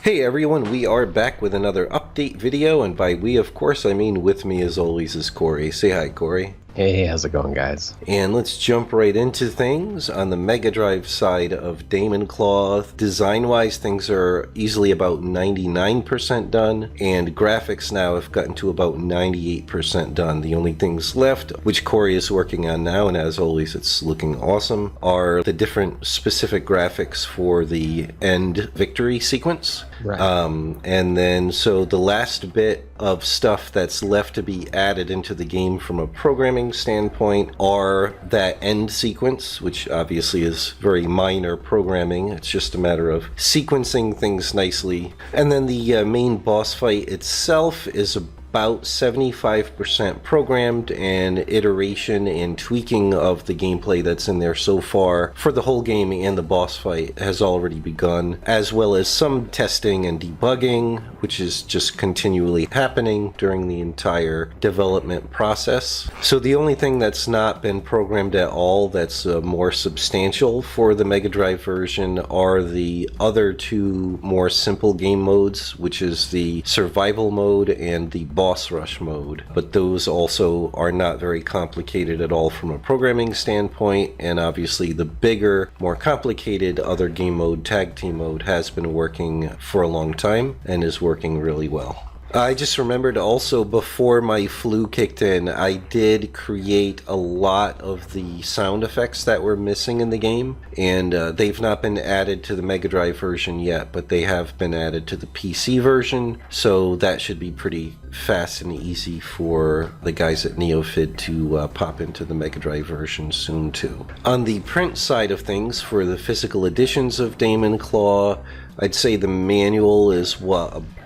Hey everyone, we are back with another update video, and by we of course I mean with me as always is Corey. Say hi, Corey. Hey, how's it going, guys? And let's jump right into things. On the Megadrive side of DaemonClaw, design-wise things are easily about 99% done, and graphics now have gotten to about 98% done. The only things left, which Corey is working on now, and as always it's looking awesome, are the different specific graphics for the end victory sequence. Right. And then so the last bit of stuff that's left to be added into the game from a programming standpoint are that end sequence, which obviously is very minor programming. It's just a matter of sequencing things nicely. And then the main boss fight itself is about 75% programmed, and iteration and tweaking of the gameplay that's in there so far for the whole game and the boss fight has already begun, as well as some testing and debugging, which is just continually happening during the entire development process. So the only thing that's not been programmed at all that's more substantial for the Megadrive version are the other two more simple game modes, which is the survival mode and the boss rush mode, but those also are not very complicated at all from a programming standpoint, and obviously the bigger, more complicated other game mode, tag team mode, has been working for a long time and is working really well. I just remembered also, before my flu kicked in, I did create a lot of the sound effects that were missing in the game, and they've not been added to the Megadrive version yet, but they have been added to the PC version, so that should be pretty fast and easy for the guys at NeoFid to pop into the Megadrive version soon too. On the print side of things, for the physical editions of DaemonClaw, I'd say the manual is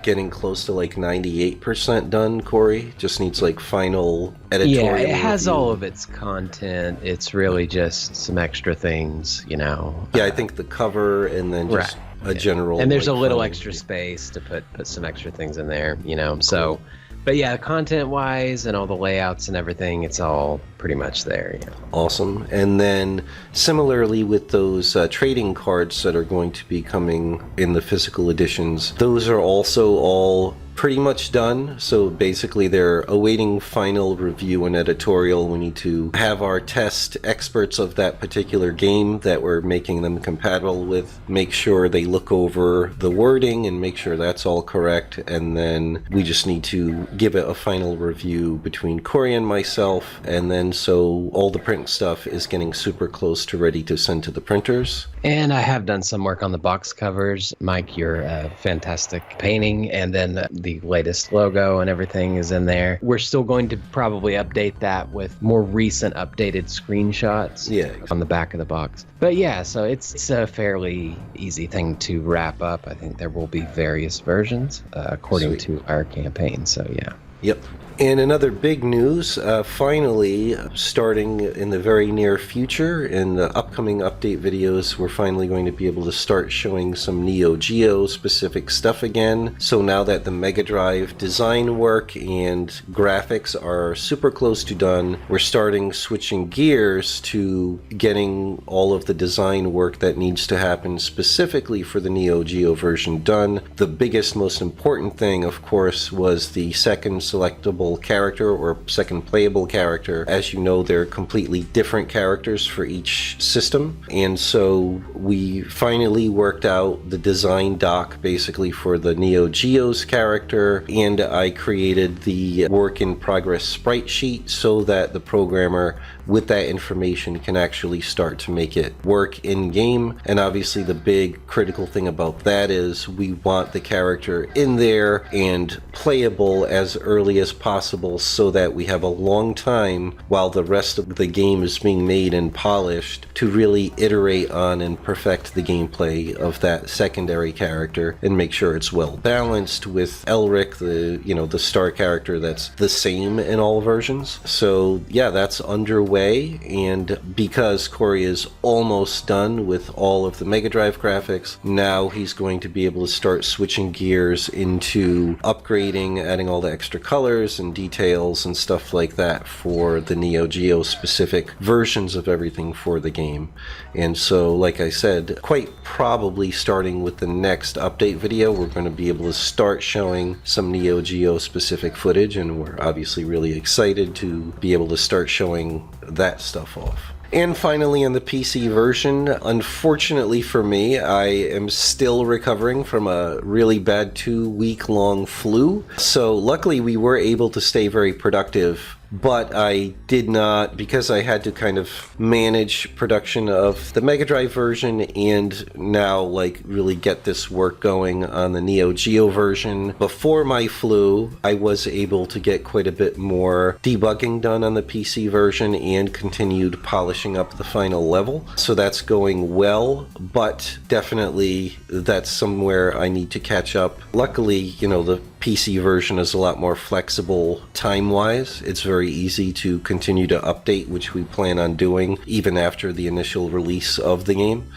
getting close to like 98% done, Corey. Just needs like final editorial. Yeah, it has review. all of its content. It's really just some extra things, you know. Yeah, I think the cover and then just a general. And there's like, a little final extra review. space to put some extra things in there, you know. So, but yeah, content-wise and all the layouts and everything, it's all pretty much there. Yeah. Awesome. And then similarly with those trading cards that are going to be coming in the physical editions, those are also all pretty much done. So basically they're awaiting final review and editorial. We need to have our test experts of that particular game that we're making them compatible with make sure they look over the wording and make sure that's all correct, and then we just need to give it a final review between Corey and myself, and then so all the print stuff is getting super close to ready to send to the printers. And I have done some work on the box covers. Mike, your fantastic painting, and then the latest logo and everything is in there. We're still going to probably update that with more recent updated screenshots on the back of the box. But yeah, so it's a fairly easy thing to wrap up. I think there will be various versions according to our campaign, so yeah. Yep. And another big news, finally, starting in the very near future, in the upcoming update videos, we're finally going to be able to start showing some Neo Geo specific stuff again. So now that the Megadrive design work and graphics are super close to done, we're starting switching gears to getting all of the design work that needs to happen specifically for the Neo Geo version done. The biggest, most important thing, of course, was the second selectable character or second playable character. As you know, they're completely different characters for each system, and so we finally worked out the design doc basically for the Neo Geo's character, and I created the work in progress sprite sheet so that the programmer with that information can actually start to make it work in game. And obviously the big critical thing about that is we want the character in there and playable as early as possible so that we have a long time while the rest of the game is being made and polished to really iterate on and perfect the gameplay of that secondary character and make sure it's well balanced with Elric, the star character that's the same in all versions. So yeah, that's underway way, and because Corey is almost done with all of the Megadrive graphics, now he's going to be able to start switching gears into upgrading, adding all the extra colors and details and stuff like that for the Neo Geo specific versions of everything for the game. And so, like I said, quite probably starting with the next update video, we're going to be able to start showing some Neo Geo specific footage, and we're obviously really excited to be able to start showing that stuff off. And finally, on the PC version, unfortunately for me, I am still recovering from a really bad 2-week-long flu. So luckily we were able to stay very productive, but I did not, because I had to kind of manage production of the Megadrive version and now like really get this work going on the Neo Geo version. Before my flu, I was able to get quite a bit more debugging done on the PC version and continued polishing up the final level. So that's going well, but definitely that's somewhere I need to catch up. Luckily, you know, the PC version is a lot more flexible time-wise. It's very easy to continue to update, which we plan on doing even after the initial release of the game.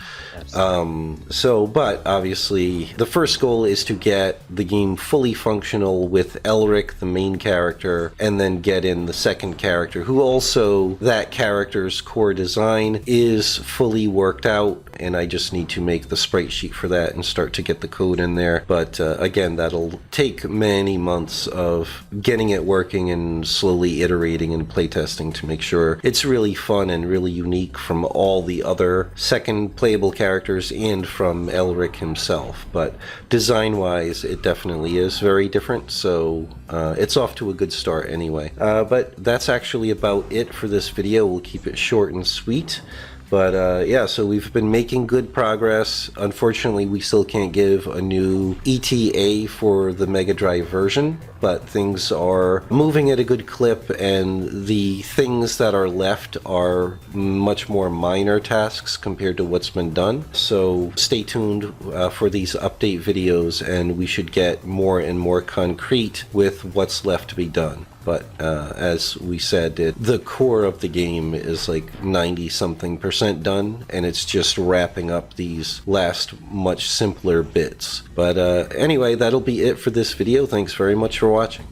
But obviously the first goal is to get the game fully functional with Elric, the main character, and then get in the second character, who also, that character's core design is fully worked out, and I just need to make the sprite sheet for that and start to get the code in there. But again, that'll take many months of getting it working and slowly iterating and playtesting to make sure it's really fun and really unique from all the other second playable characters and from Elric himself. But design-wise, it definitely is very different, so it's off to a good start anyway. But that's actually about it for this video. We'll keep it short and sweet. But yeah, so we've been making good progress. Unfortunately, we still can't give a new ETA for the Megadrive version, but things are moving at a good clip, and the things that are left are much more minor tasks compared to what's been done. So stay tuned for these update videos, and we should get more and more concrete with what's left to be done. But as we said, the core of the game is like 90-something% done, and it's just wrapping up these last much simpler bits. But anyway, that'll be it for this video. Thanks very much for watching.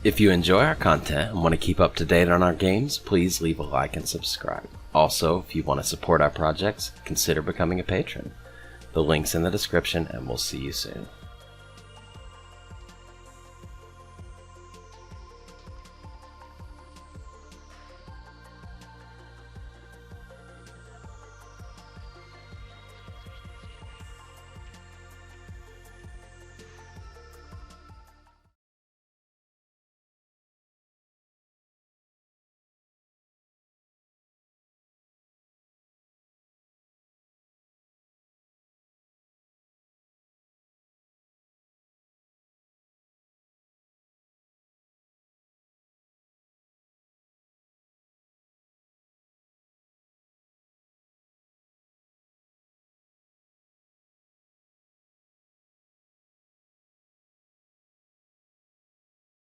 If you enjoy our content and want to keep up to date on our games, please leave a like and subscribe. Also, if you want to support our projects, consider becoming a patron. The link's in the description, and we'll see you soon.